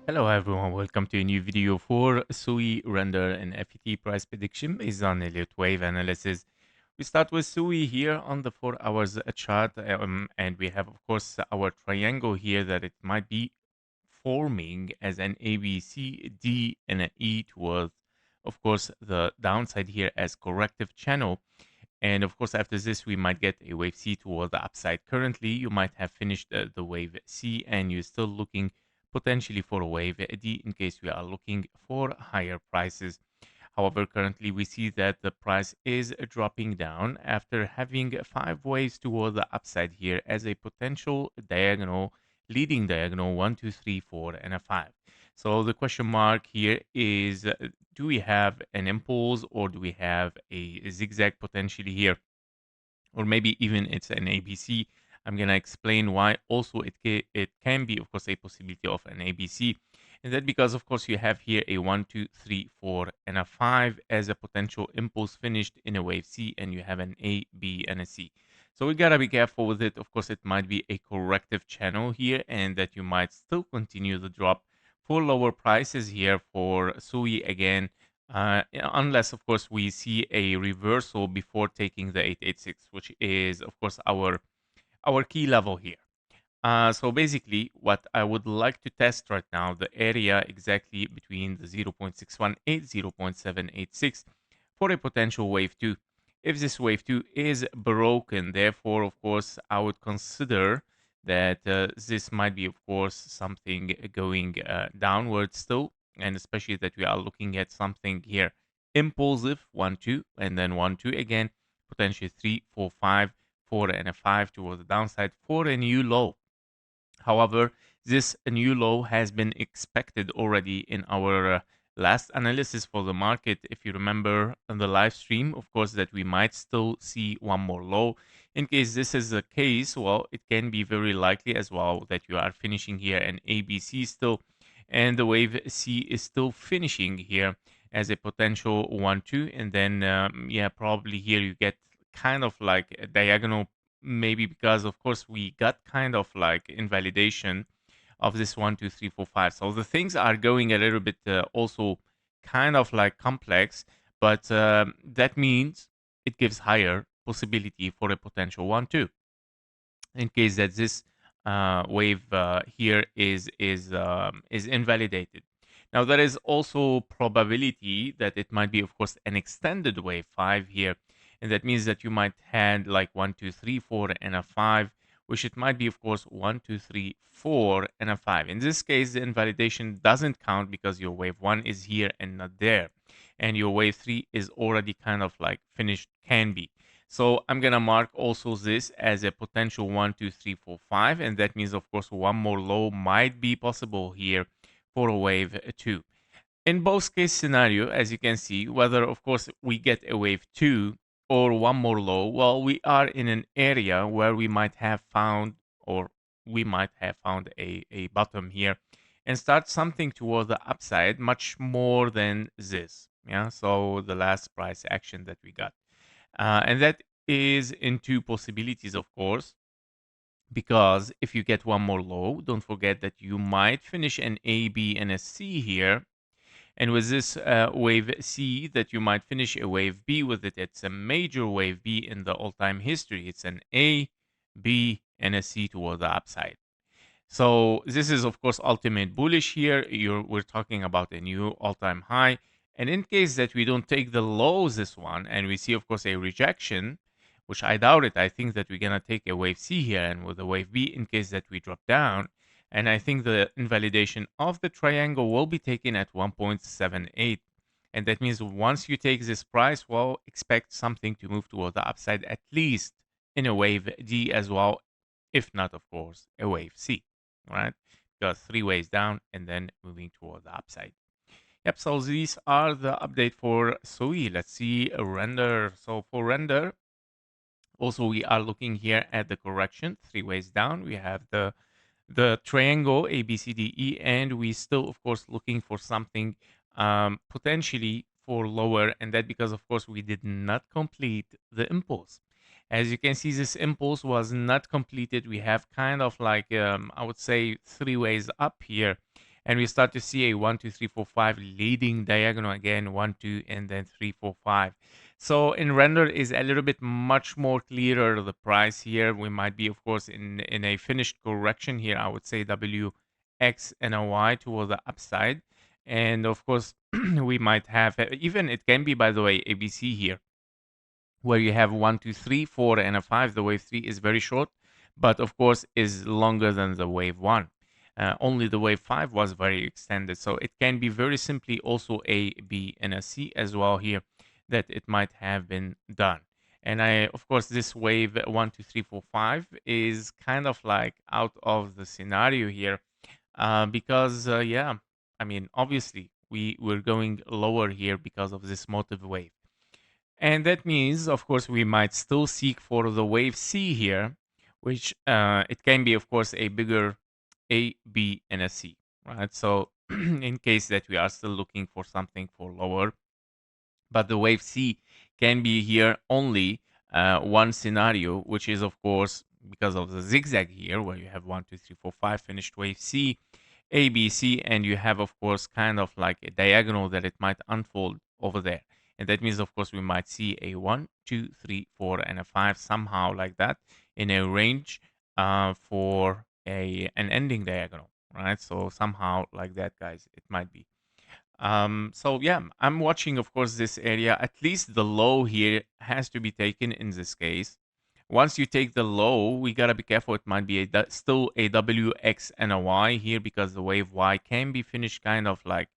Hello everyone, welcome to a new video for SUI render and FET price prediction based on Elliott Wave analysis. We start with SUI here on the 4 hours chart, and we have of course our triangle here that it might be forming as an A, B, C, D, and an E towards of course the downside here as corrective channel. And of course, after this, we might get a wave C toward the upside. Currently, you might have finished the wave C and you're still looking potentially for a wave D in case we are looking for higher prices. However, currently we see that the price is dropping down after having 5 waves toward the upside here as a potential diagonal, leading diagonal 1, 2, 3, 4, and a 5. So the question mark here is do we have an impulse or do we have a zigzag potentially here? Or maybe even it's an ABC. I'm gonna explain why also it can be of course a possibility of an ABC, and that because of course you have here a 1, 2, 3, 4, and a 5 as a potential impulse finished in a wave C, and you have an A, B, and a C. So we gotta be careful with it. Of course, it might be a corrective channel here, and that you might still continue the drop for lower prices here for SUI again, unless, of course, we see a reversal before taking the 886, which is, of course, our key level here. So basically, what I would like to test right now, the area exactly between the 0.618, 0.786 for a potential wave 2. If this wave 2 is broken, therefore, of course, I would consider that this might be, of course, something going downward still, and especially that we are looking at something here impulsive 1, 2, and then 1, 2 again, potentially 3, 4, 5, 4, and a 5 toward the downside for a new low. However, this new low has been expected already in our last analysis for the market. If you remember in the live stream, of course, that we might still see one more low. In case this is the case, well, it can be very likely as well that you are finishing here an ABC still, and the wave C is still finishing here as a potential 1, 2, and then yeah, probably here you get kind of like a diagonal, maybe because of course we got kind of like invalidation of this 1, 2, 3, 4, 5. So the things are going a little bit also kind of like complex, but that means it gives higher possibility for a potential 1, 2 in case that this wave here is invalidated. Now there is also probability that it might be, of course, an extended wave 5 here, and that means that you might had like 1, 2, 3, 4, and a 5, which it might be, of course, 1, 2, 3, 4, and a 5. In this case, the invalidation doesn't count because your wave 1 is here and not there, and your wave 3 is already kind of like finished, can be. So I'm gonna mark also this as a potential 1, 2, 3, 4, 5, and that means of course one more low might be possible here for a wave 2. In both case scenario, as you can see, whether of course we get a wave 2 or one more low, well, we are in an area where we might have found, or we might have found a bottom here and start something toward the upside much more than this. Yeah, so the last price action that we got. And that is in two possibilities, of course, because if you get one more low, don't forget that you might finish an A, B, and a C here. And with this wave C, that you might finish a wave B with it. It's a major wave B in the all-time history. It's an A, B, and a C toward the upside. So this is of course ultimate bullish here. We're talking about a new all-time high. And in case that we don't take the lows this one and we see of course a rejection, which I doubt it. I think that we're gonna take a wave C here and with a wave B in case that we drop down. And I think the invalidation of the triangle will be taken at 1.78. And that means once you take this price, well, expect something to move toward the upside, at least in a wave D as well, if not, of course, a wave C, right? Got 3 ways down and then moving toward the upside. Yep, so these are the update for SUI. Let's see a render. So for render, also we are looking here at the correction, 3 ways down. We have the triangle A, B, C, D, E, and we still, of course, looking for something potentially for lower, and that because, of course, we did not complete the impulse. As you can see, this impulse was not completed. We have kind of like, I would say, three ways up here. And we start to see a 1, 2, 3, 4, 5 leading diagonal again, 1, 2, and then 3, 4, 5. So in render is a little bit much more clearer the price here. We might be, of course, in a finished correction here. I would say W, X, and a Y toward the upside. And of course, we might have even it can be, by the way, ABC here, where you have 1, 2, 3, 4, and a 5. The wave 3 is very short, but of course is longer than the wave 1. Only the wave 5 was very extended. So it can be very simply also A, B, and a C as well here that it might have been done. And of course, this wave 1, 2, 3, 4, 5 is kind of like out of the scenario here because, yeah, I mean, obviously we're going lower here because of this motive wave. And that means, of course, we might still seek for the wave C here, which it can be, of course, a bigger A, B, and a C, right? So in case that we are still looking for something for lower, but the wave C can be here only one scenario, which is, of course, because of the zigzag here, where you have 1, 2, 3, 4, 5 finished wave C, A, B, C, and you have, of course, kind of like a diagonal that it might unfold over there. And that means, of course, we might see a 1, 2, 3, 4, and a 5 somehow like that in a range for an ending diagonal, right? So somehow like that, guys, it might be. So yeah, I'm watching, of course, this area. At least the low here has to be taken in this case. Once you take the low, we gotta be careful. It might be still a W, X, and a Y here because the wave Y can be finished kind of like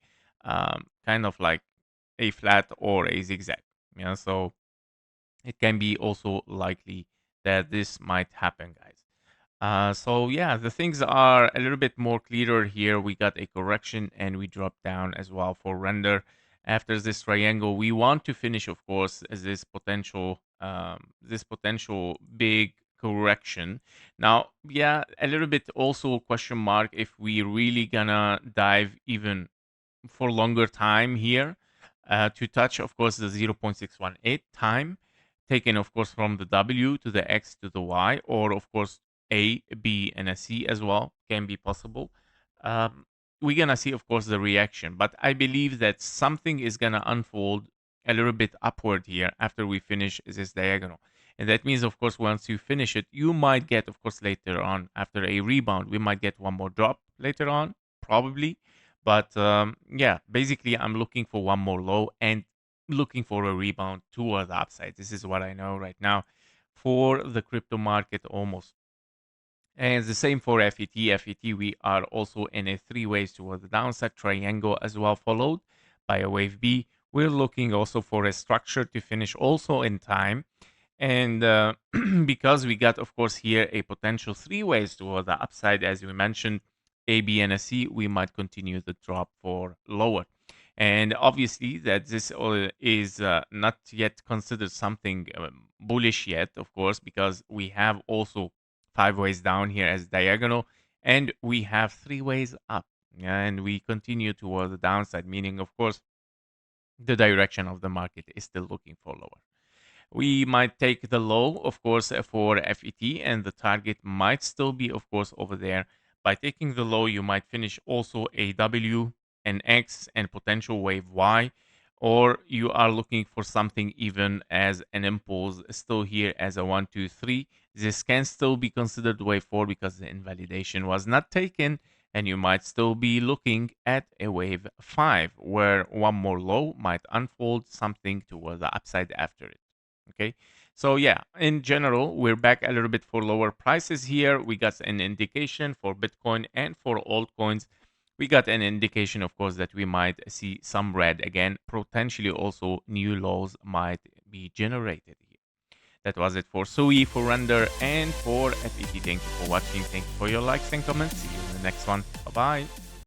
a flat or a zigzag. Yeah, so it can be also likely that this might happen, guys. So yeah, the things are a little bit more clearer here. We got a correction and we drop down as well for render. After this triangle, we want to finish, of course, as this potential big correction. Now, yeah, a little bit also question mark if we really gonna dive even for longer time here to touch, of course, the 0.618 time taken, of course, from the W to the X to the Y, or of course, A, B, and a C as well can be possible. We're gonna see, of course, the reaction, but I believe that something is gonna unfold a little bit upward here after we finish this diagonal. And that means, of course, once you finish it, you might get, of course, later on, after a rebound, we might get one more drop later on, probably. But yeah, basically, I'm looking for one more low and looking for a rebound toward the upside. This is what I know right now for the crypto market almost. And the same for FET. FET, we are also in a three ways toward the downside triangle as well, followed by a wave B. We're looking also for a structure to finish also in time. And because we got, of course, here a potential three ways toward the upside, as we mentioned, A, B, and a C, we might continue the drop for lower. And obviously, that this is not yet considered something bullish yet, of course, because we have also five ways down here as diagonal, and we have three ways up. Yeah, and we continue toward the downside, meaning, of course, the direction of the market is still looking for lower. We might take the low, of course, for FET, and the target might still be, of course, over there. By taking the low, you might finish also a W, an X, and potential wave Y, or you are looking for something even as an impulse still here as a 1, 2, 3. This can still be considered wave 4 because the invalidation was not taken, and you might still be looking at a wave 5 where one more low might unfold something toward the upside after it. Okay, so yeah, in general, we're back a little bit for lower prices here. We got an indication for Bitcoin and for altcoins. We got an indication, of course, that we might see some red again. Potentially also new lows might be generated here. That was it for Sui, for Render, and for FET. Thank you for watching. Thank you for your likes and comments. See you in the next one. Bye bye.